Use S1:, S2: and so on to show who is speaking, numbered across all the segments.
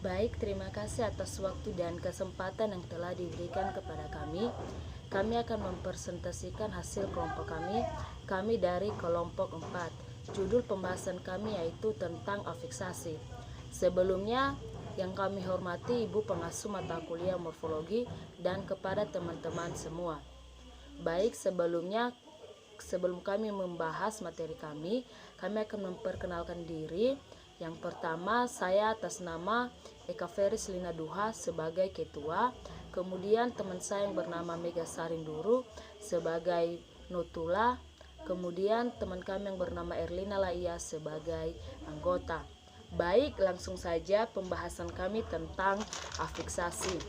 S1: Baik, terima kasih atas waktu dan kesempatan yang telah diberikan kepada kami. Kami akan mempresentasikan hasil kelompok kami. Kami dari kelompok 4. Judul pembahasan kami yaitu tentang afiksasi. Sebelumnya, yang kami hormati Ibu Pengasuh Mata Kuliah Morfologi dan kepada teman-teman semua. Baik, sebelum kami membahas materi kami akan memperkenalkan diri. Yang pertama, saya atas nama Eka Feris Lina Duha sebagai ketua. Kemudian teman saya yang bernama Mega Sarinduru sebagai notula. Kemudian teman kami yang bernama Erlina Laia sebagai anggota. Baik, langsung saja pembahasan kami tentang afiksasi.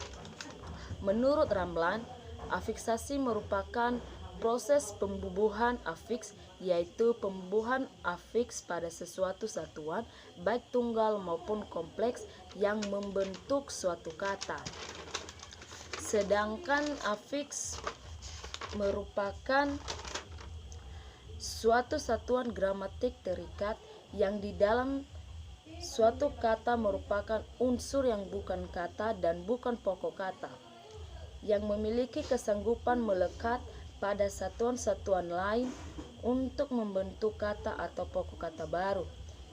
S1: Menurut Ramlan, afiksasi merupakan proses pembubuhan afiks, yaitu pembubuhan afiks pada sesuatu satuan, baik tunggal maupun kompleks yang membentuk suatu kata. Sedangkan afiks merupakan suatu satuan gramatik terikat yang di dalam suatu kata merupakan unsur yang bukan kata dan bukan pokok kata, yang memiliki kesanggupan melekat pada satuan-satuan lain untuk membentuk kata atau pokok kata baru.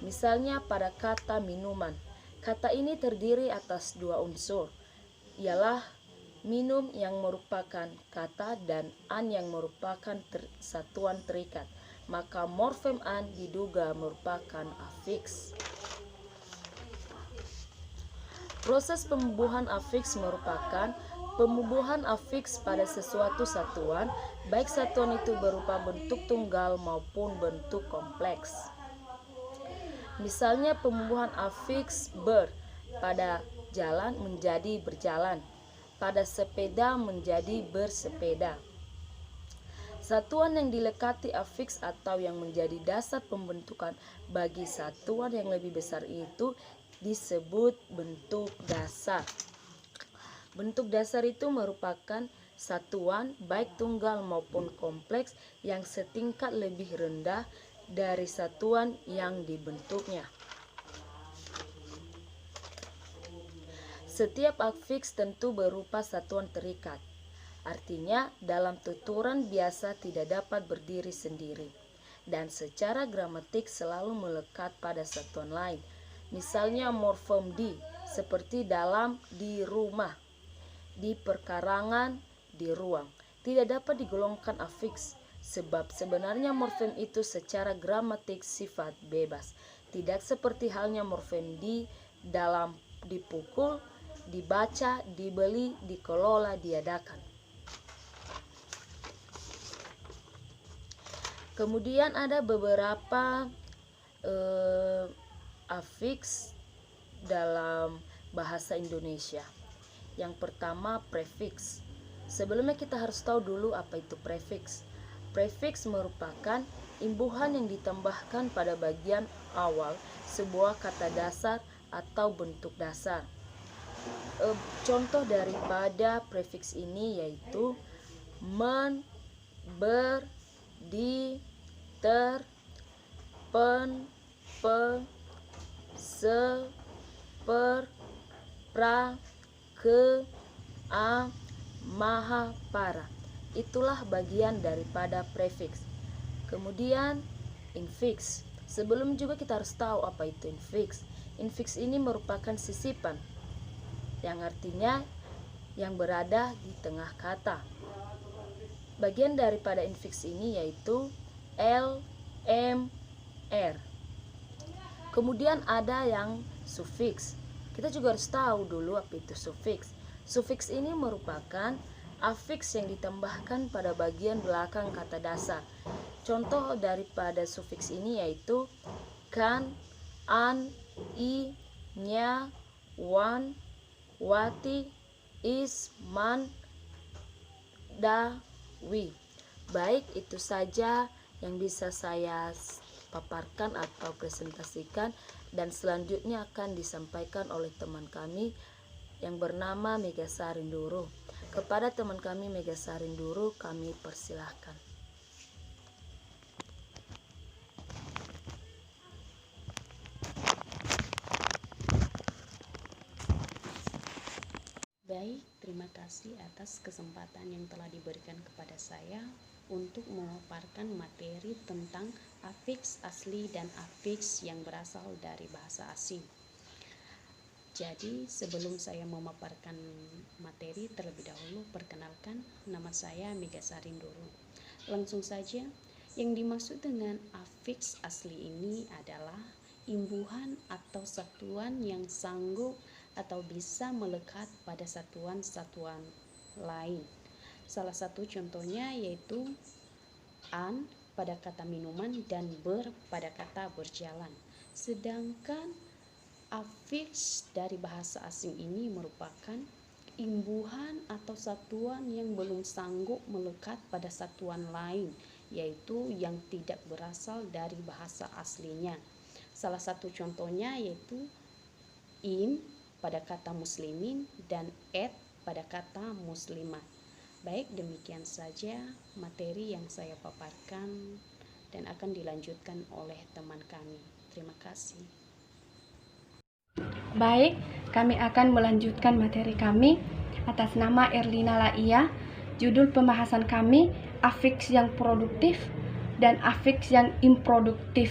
S1: Misalnya pada kata minuman. Kata ini terdiri atas dua unsur, ialah minum yang merupakan kata dan an yang merupakan satuan terikat. Maka morfem an diduga merupakan afiks. Proses pembubuhan afiks merupakan pembubuhan afiks pada sesuatu satuan, baik satuan itu berupa bentuk tunggal maupun bentuk kompleks. Misalnya pembubuhan afiks ber, pada jalan menjadi berjalan, pada sepeda menjadi bersepeda. Satuan yang dilekati afiks atau yang menjadi dasar pembentukan bagi satuan yang lebih besar itu disebut bentuk dasar. Bentuk dasar itu merupakan satuan baik tunggal maupun kompleks yang setingkat lebih rendah dari satuan yang dibentuknya. Setiap afiks tentu berupa satuan terikat. Artinya dalam tuturan biasa tidak dapat berdiri sendiri dan secara gramatik selalu melekat pada satuan lain. Misalnya morfem di, seperti dalam, di rumah, di perkarangan, di ruang, tidak dapat digolongkan afiks sebab sebenarnya morfem itu secara gramatik sifat bebas, tidak seperti halnya morfem di dalam, dipukul, dibaca, dibeli, dikelola, diadakan. Kemudian ada beberapa afiks dalam bahasa Indonesia. Yang pertama, prefiks. Sebelumnya kita harus tahu dulu apa itu prefiks. Prefiks merupakan imbuhan yang ditambahkan pada bagian awal sebuah kata dasar atau bentuk dasar. Contoh daripada prefiks ini yaitu men, ber, di, ter, pen, pe, se, per, pra, ke, a, maha, para. Itulah bagian daripada prefiks. Kemudian infiks. Sebelum juga kita harus tahu apa itu infiks. Infiks ini merupakan sisipan yang artinya yang berada di tengah kata. Bagian daripada infiks ini yaitu L, M, R. Kemudian ada yang sufiks. Kita juga harus tahu dulu apa itu sufiks. Sufiks ini merupakan afiks yang ditambahkan pada bagian belakang kata dasar. Contoh daripada sufiks ini yaitu kan, an, i, nya, wan, wati, is, man, da, wi. Baik, itu saja yang bisa saya paparkan atau presentasikan, dan selanjutnya akan disampaikan oleh teman kami yang bernama Mega Sarinduru. Kepada teman kami Mega Sarinduru kami persilahkan.
S2: Baik, terima kasih atas kesempatan yang telah diberikan kepada saya untuk memaparkan materi tentang afiks asli dan afiks yang berasal dari bahasa asing. Jadi, sebelum saya memaparkan materi, terlebih dahulu perkenalkan, nama saya Mega Sarindoro. Langsung saja, yang dimaksud dengan afiks asli ini adalah imbuhan atau satuan yang sanggup atau bisa melekat pada satuan-satuan lain. Salah satu contohnya yaitu an pada kata minuman dan ber pada kata berjalan. Sedangkan afiks dari bahasa asing ini merupakan imbuhan atau satuan yang belum sanggup melekat pada satuan lain, yaitu yang tidak berasal dari bahasa aslinya. Salah satu contohnya yaitu in pada kata muslimin dan et pada kata muslimat. Baik, demikian saja materi yang saya paparkan dan akan dilanjutkan oleh teman kami. Terima kasih.
S3: Baik, kami akan melanjutkan materi kami atas nama Erlina Laia. Judul pembahasan kami, afiks yang produktif dan afiks yang improduktif.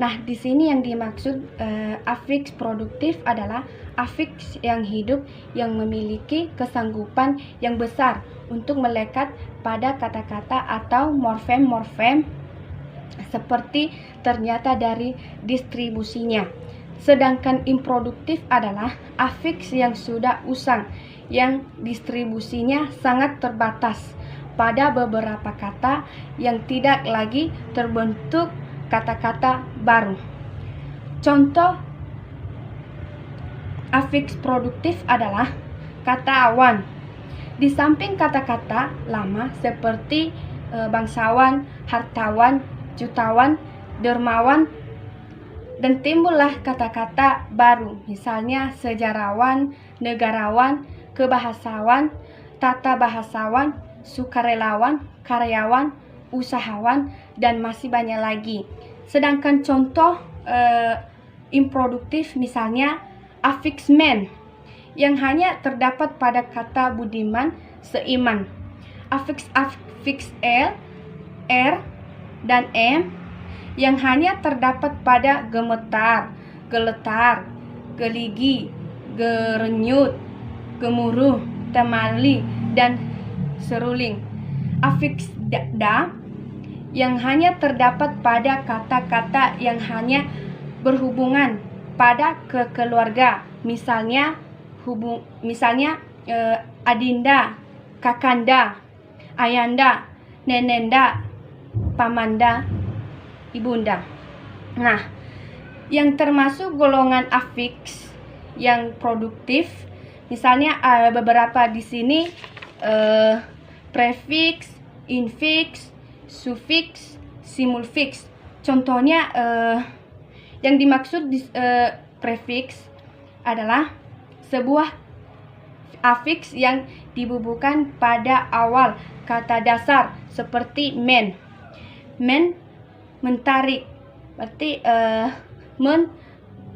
S3: Nah, di sini yang dimaksud afiks produktif adalah afiks yang hidup yang memiliki kesanggupan yang besar untuk melekat pada kata-kata atau morfem-morfem seperti ternyata dari distribusinya. Sedangkan improduktif adalah afiks yang sudah usang, yang distribusinya sangat terbatas pada beberapa kata yang tidak lagi terbentuk kata-kata baru. Contoh afiks produktif adalah kata awan. Di samping kata-kata lama seperti bangsawan, hartawan, jutawan, dermawan, dan timbullah kata-kata baru, misalnya sejarawan, negarawan, kebahasawan, tata bahasawan, sukarelawan, karyawan, usahawan, dan masih banyak lagi. Sedangkan contoh improduktif misalnya afiks men, yang hanya terdapat pada kata budiman, seiman. Afiks L, R, dan M yang hanya terdapat pada gemetar, geletar, geligi, gerenyut, gemuruh, temali, dan seruling. Afiks da yang hanya terdapat pada kata-kata yang hanya berhubungan pada kekeluarga, misalnya adinda, kakanda, ayanda, nenenda, pamanda, ibunda. Nah, yang termasuk golongan afiks yang produktif, misalnya beberapa di sini prefiks, infiks, sufiks, simulfiks. Contohnya yang dimaksud prefiks adalah sebuah afiks yang dibubuhkan pada awal kata dasar seperti men. Men mentarik, berarti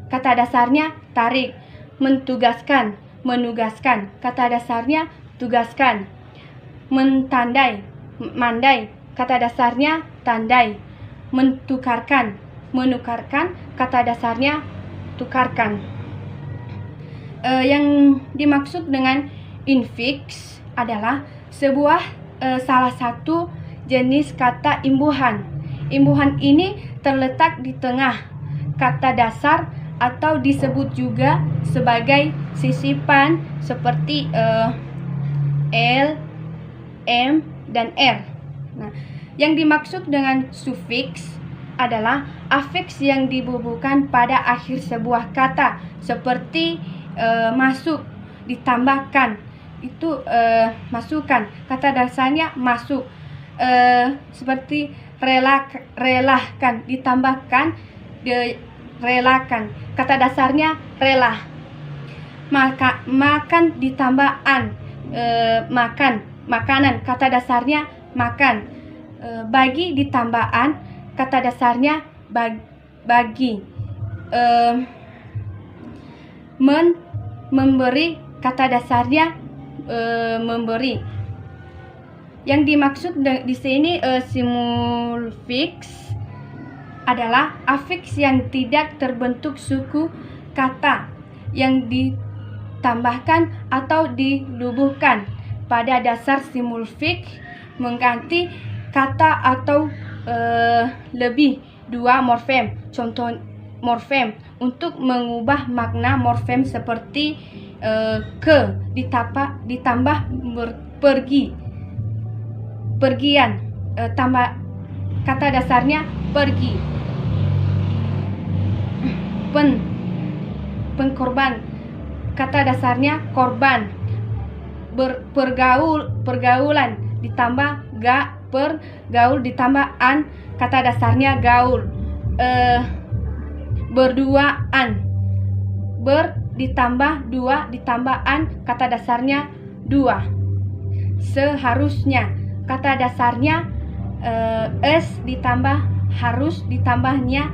S3: kata dasarnya tarik. Mentugaskan, menugaskan, kata dasarnya tugaskan. Mentandai, mandai, kata dasarnya tandai. Mentukarkan, menukarkan, kata dasarnya tukarkan. Yang dimaksud dengan infiks adalah sebuah salah satu jenis kata imbuhan. Imbuhan ini terletak di tengah kata dasar atau disebut juga sebagai sisipan seperti L, M, dan R. Nah, yang dimaksud dengan sufiks adalah afiks yang dibubuhkan pada akhir sebuah kata seperti masuk, ditambahkan, itu masukkan, kata dasarnya masuk. Seperti relahkan, ditambahkan, relakan, kata dasarnya rela. Makan ditambah an, makan, makanan, kata dasarnya makan. Bagi ditambah an, kata dasarnya bagi. Memberi kata dasarnya memberi. Yang dimaksud di sini simulfix adalah afiks yang tidak terbentuk suku kata yang ditambahkan atau dilubuhkan pada dasar simulfix mengganti kata atau lebih dua morfem. Contoh morfem untuk mengubah makna morfem seperti ke ditambah pergian, tambah kata dasarnya pergi. Pengkorban, kata dasarnya korban. Pergaulan ditambah pergaul ditambah an, kata dasarnya gaul. Berduaan, ditambah dua ditambah an, kata dasarnya dua. Seharusnya, kata dasarnya es ditambah harus ditambahnya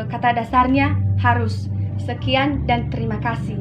S3: kata dasarnya harus. Sekian dan terima kasih.